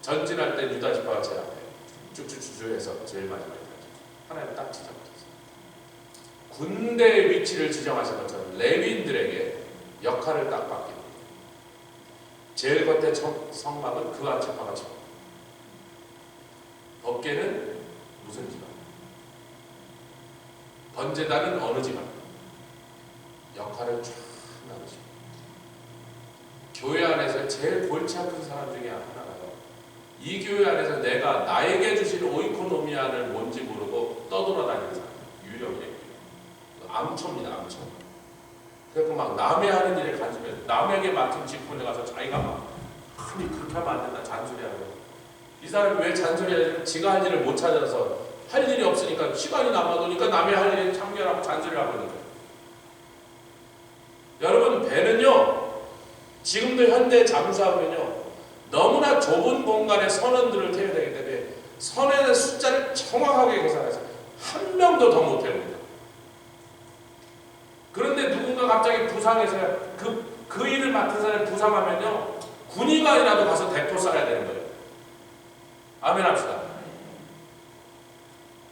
전진할 때 유다 지파가 제일 앞에 쭉쭉쭉 해서 제일 마지막에 가죠. 하나님 딱 지정하셨어요. 군대의 위치를 지정하신 것처럼 레위인들에게 역할을 딱 맡깁니다. 제일 겉에 성막은 그 안쪽과 집, 법궤는 무슨 집안, 번제단은 어느 집안, 역할을 쫙 나누십니다. 교회 안에서 제일 골치 아픈 사람 중에 하나가요, 이 교회 안에서 내가 나에게 주신 오이코노미아를 뭔지 모르고 떠돌아다니는 사람, 유령이에요. 암초입니다. 암초. 그래서 막 남의 하는 일에 간섭해요. 남에게 맡은 직분에 가서 자기가 막 아니 그렇게 하면 안 된다 잔소리하고. 이 사람이 왜 잔소리하냐면 지가 할 일을 못 찾아서 할 일이 없으니까 시간이 남아도니까 남의 할 일에 참견하고 잔소리를 하고 있는 거예요. 여러분 배는요 지금도 현대 잠수하면요 너무나 좁은 공간에 선원들을 태워야 되기 때문에 선원의 숫자를 정확하게 계산해서 한 명도 더 못 태웁니다. 그런데 누군가 갑자기 부상해서 그 일을 맡은 사람이 부상하면요 군의관이라도 가서 대포 쏴야 되는 거예요. 아멘 합시다.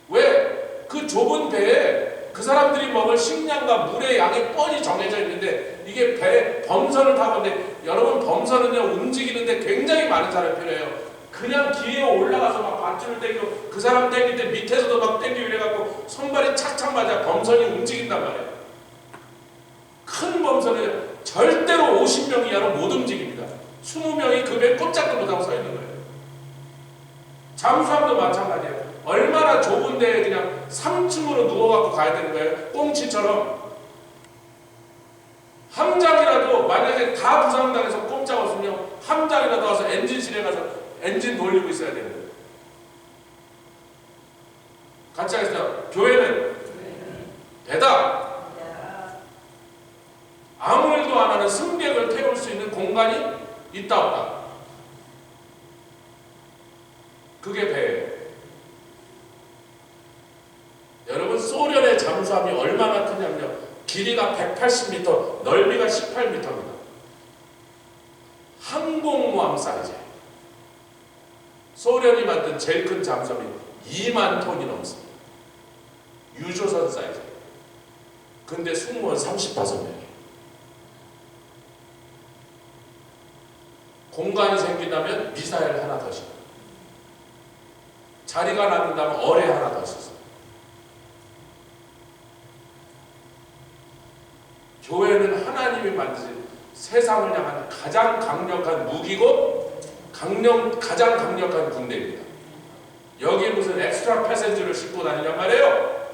왜? 그 좁은 배에 그 사람들이 먹을 식량과 물의 양이 뻔히 정해져 있는데 이게 배 범선을 타고 있는데 여러분 범선은요 움직이는데 굉장히 많은 사람이 필요해요. 그냥 기에 올라가서 막 밧줄을 당기고 그 사람 당길 때 밑에서도 막 당기고 이래갖고 손발이 착착 맞아 범선이 움직인단 말이에요. 큰 범선은 절대로 50명 이하로 못 움직입니다. 20명이 그 배에 꼼짝도 못하고 서 있는 거예요. 잠수함도 마찬가지예요. 얼마나 좁은 데에 그냥 3층으로 누워갖고 가야 되는 거예요. 꽁치처럼. 함장이라도 만약에 다 부상당해서 꼼짝 없으면 함장이라도 와서 엔진실에 가서 엔진 돌리고 있어야 되는 거예요. 같이 하겠습니다. 교회는 배다. 아무 일도 안 하는 승객을 태울 수 있는 공간이 있다 없다. 그게 배예요. 여러분 소련의 잠수함이 얼마나 크냐면요. 길이가 180m, 넓이가 18m입니다. 항공모함 사이즈예요. 소련이 만든 제일 큰 잠수함이 2만 톤이 넘습니다. 유조선 사이즈예요. 근데 승무원 35명이에요. 공간이 생긴다면 미사일 하나 더 싣고 자리가 남는다면 어뢰 하나 더 싣습니다. 교회는 하나님이 만드신 세상을 향한 가장 강력한 무기고 가장 강력한 군대입니다. 여기에 무슨 엑스트라 패센저를 싣고 다니냔 말이에요.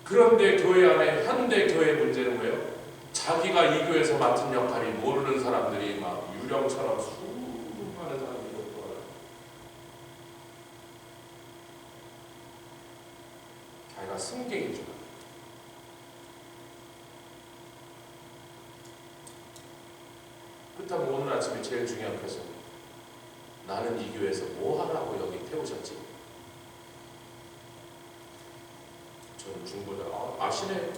그런데 교회 안에 현대 교회 문제는 뭐예요? 자기가 이 교회에서 맡은 역할이 모르는 사람들이 막 유령처럼 수많은 사람들이 있고 자기가 승객인 줄 알아요. 그렇다면 오늘 아침에 제일 중요한 것은 나는 이 교회에서 뭐 하라고 여기 태우셨지? 저는 중보자, 아시네.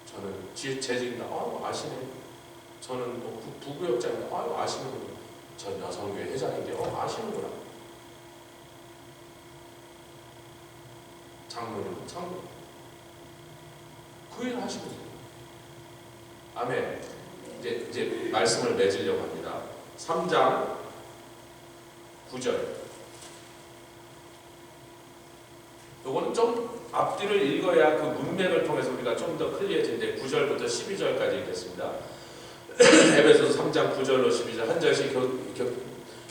저는 재직입니다. 아시네. 저는 뭐 부구역장입니다. 아시는구나. 전 여성교회 회장인데 아시는구나. 장로님, 장로. 그 일 하시는 거예요. 아멘. 이제 말씀을 맺으려고 합니다. 3장 9절. 요거는 좀 앞뒤를 읽어야 그 문맥을 통해서 우리가 좀 더 클리어진데 9절부터 12절까지 읽겠습니다. 에베소서 3장 9절로 12절 한 절씩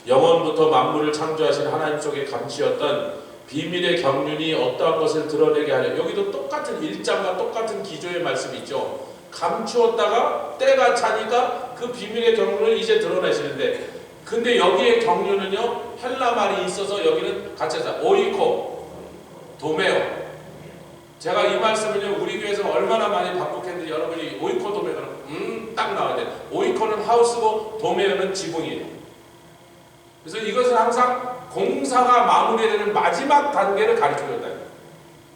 영원부터 만물을 창조하신 하나님 속에 감추었던 비밀의 경륜이 어떠한 것을 드러내게 하려. 여기도 똑같은 1장과 똑같은 기조의 말씀이 있죠. 감추었다가 때가 차니까 그 비밀의 경륜을 이제 드러내시는데, 근데 여기에 경륜은요 헬라 말이 있어서 여기는 같이 해서 오이코 도메오. 제가 이 말씀을요 우리 교회에서 얼마나 많이 반복했는데 여러분이 오이코 도메오는 딱 나와야 돼. 오이코는 하우스고 도메오는 지붕이에요. 그래서 이것은 항상 공사가 마무리되는 마지막 단계를 가리키고 있다.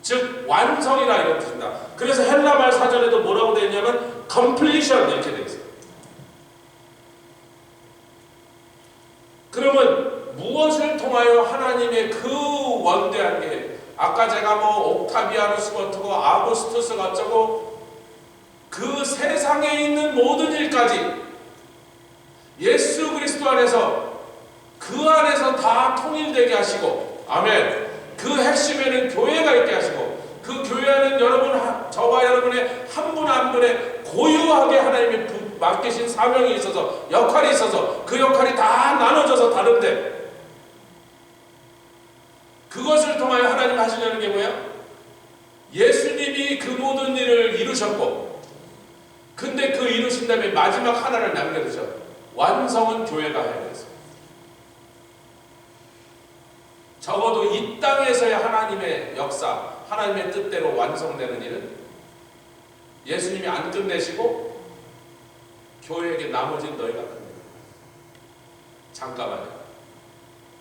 즉 완성이라 이런 뜻입니다. 그래서 헬라말 사전에도 뭐라고 되어 있냐면 completion 이렇게 되어 있어요. 그러면 무엇을 통하여 하나님의 그 원대한 게, 아까 제가 옥타비아누스 어쩌고 아구스투스가 어쩌고 그 세상에 있는 모든 일까지 예수 그리스도 안에서 그 안에서 다 통일되게 하시고, 아멘. 그 핵심에는 교회가 있게 하시고, 그 교회 안에는 여러분, 저와 여러분의 한 분 한 분의 고유하게 하나님이 맡기신 사명이 있어서, 역할이 있어서, 그 역할이 다 나눠져서 다른데, 그것을 통하여 하나님 하시려는 게 뭐야? 예수님이 그 모든 일을 이루셨고, 근데 그 이루신 다음에 마지막 하나를 남겨두셔. 완성은 교회가 해야 돼서. 적어도 이 땅에서의 하나님의 역사, 하나님의 뜻대로 완성되는 일은 예수님이 안 끝내시고 교회에게 나머지는 너희가 끝내는 거야. 잠깐만요.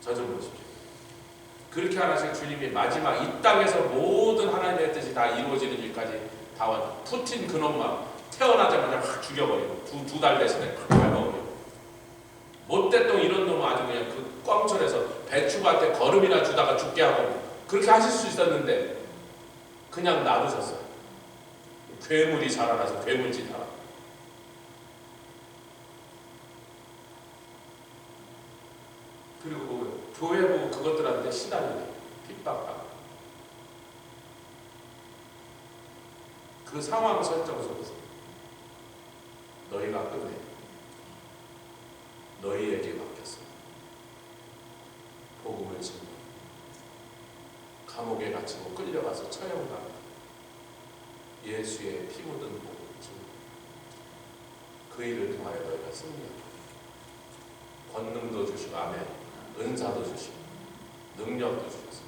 저 좀 보십시오. 그렇게 하나씩 주님이 마지막 이 땅에서 모든 하나님의 뜻이 다 이루어지는 일까지 다 와서 푸틴 그놈만 태어나자마자 확 죽여버리고 두 달 대신에 확 밟아버리고, 못됐던 이런 놈은 아주 그냥 그 꽝철에서 배추밭에 거름이나 주다가 죽게 하고 그렇게 하실 수 있었는데 그냥 놔두셨어요. 괴물이 자라나서 괴물짓 하라. 그리고 교회 보고 그것들한테 시달리네. 핍박하고. 그 상황 설정 속에서 너희가 끝내. 너희에게 맡겼어. 복음을 증거. 감옥에 갇히고 끌려가서 처형당한 예수의 피 묻은 복음을 증거. 그 일을 통하여 너희가 승리하고 권능도 주시고, 아멘, 은사도 주시고 능력도 주셔서,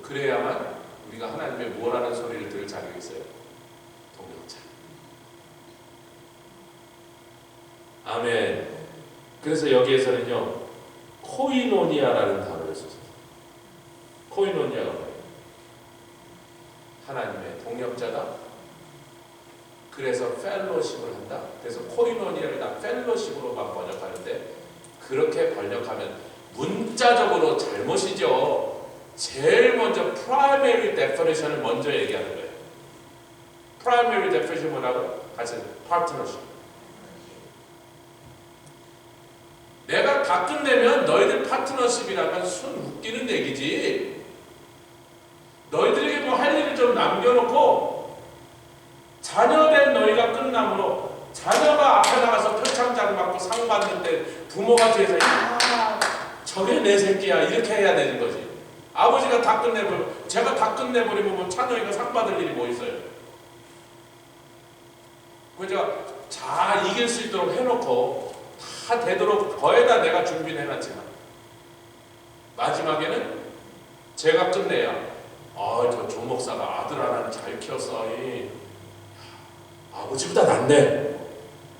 그래야만 우리가 하나님의 뭐라는 소리를 들을 자격이 있어요. 동역자. 아멘. 그래서 여기에서는요, 코이노니아라는 단어를 썼어요. 코이노니아가 뭐예요? 하나님의 동역자다. 그래서 펠로십을 한다. 그래서 코이노니아를 다 펠로십으로만 번역하는데, 그렇게 번역하면 문자적으로 잘못이죠. 제일 먼저 primary definition을 먼저 얘기하는 거예요. primary definition 뭐라고? 같이 partnership. 내가 다 끝내면 너희들 파트너십이라면 순 웃기는 얘기지. 너희들에게 뭐 할 일을 좀 남겨놓고 자녀된 너희가 끝남으로, 자녀가 앞에 나가서 표창장 받고 상 받는데 부모가 뒤에서 야 저게 내 새끼야 이렇게 해야 되는 거지. 아버지가 다 끝내버리면, 제가 다 끝내버리면 뭐 자녀가 상 받을 일이 뭐 있어요. 그래서 제가 잘 이길 수 있도록 해놓고 다 되도록 거의 다 내가 준비를 해놨지만 마지막에는 제가 끝내야 저 조목사가 아들 하나는 잘 키웠어. 아버지보다 낫네.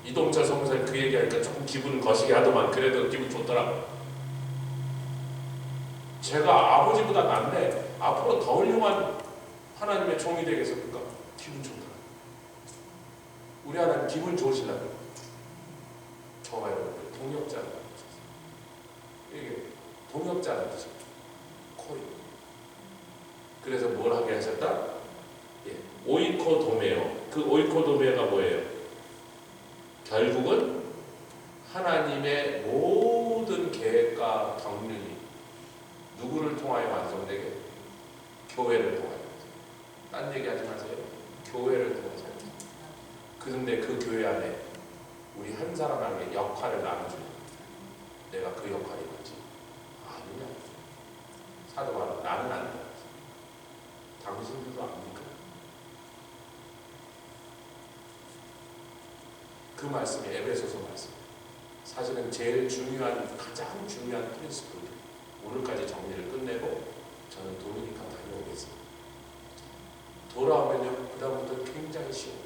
이동철 성사님 그 얘기하니까 조금 기분 거시기 하더만 그래도 기분 좋더라고. 제가 아버지보다 낫네. 앞으로 더 훌륭한 하나님의 종이 되겠어. 그러니까 기분 좋더라고. 우리 하나님 기분 좋으시려고. 저와 여러분 동역자라는 뜻이에요. 이게 동역자라는 뜻이에요. 코이. 그래서 뭘 하게 하셨다? 오이코도메오. 그 오이코도메오가 뭐예요? 결국은 하나님의 모든 계획과 경륜이 누구를 통하여 완성되게? 교회를 통하여. 딴 얘기하지 마세요. 교회를 통해서. 그런데 그 교회 안에 우리 한 사람에게 역할을 나눠주는, 내가 그 역할이 맞지? 아니냐? 사도 바로 나는 안 돼. 당신들도 압니까? 그 말씀이 에베소서 말씀. 사실은 제일 중요한, 가장 중요한 프린시플. 오늘까지 정리를 끝내고 저는 도미니카 다녀오겠습니다. 돌아오면요, 그 다음부터 굉장히 쉬워요.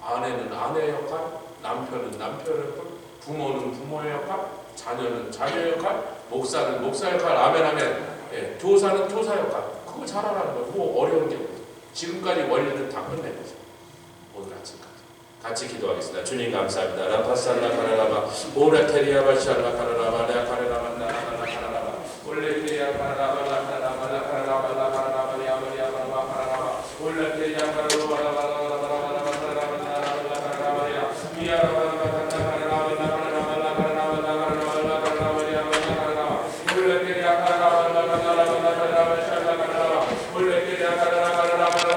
아내는 아내의 역할, 남편은 남편의 역할, 부모는 부모의 역할, 자녀는 자녀의 역할, 목사는 목사 역할, 아멘 아멘. 교사는 교사 역할. 그거 잘하라는 거예요. 뭐 어려운 게 없어요. 지금까지 원리를 다 끝낸 거죠. 오늘 아침까지. 같이 기도하겠습니다. 주님 감사합니다. 라파살라 카라라바 오레테리아 바샬라 카라라바 레아 카라라바 나라라 카라라바 올레테리아 카라라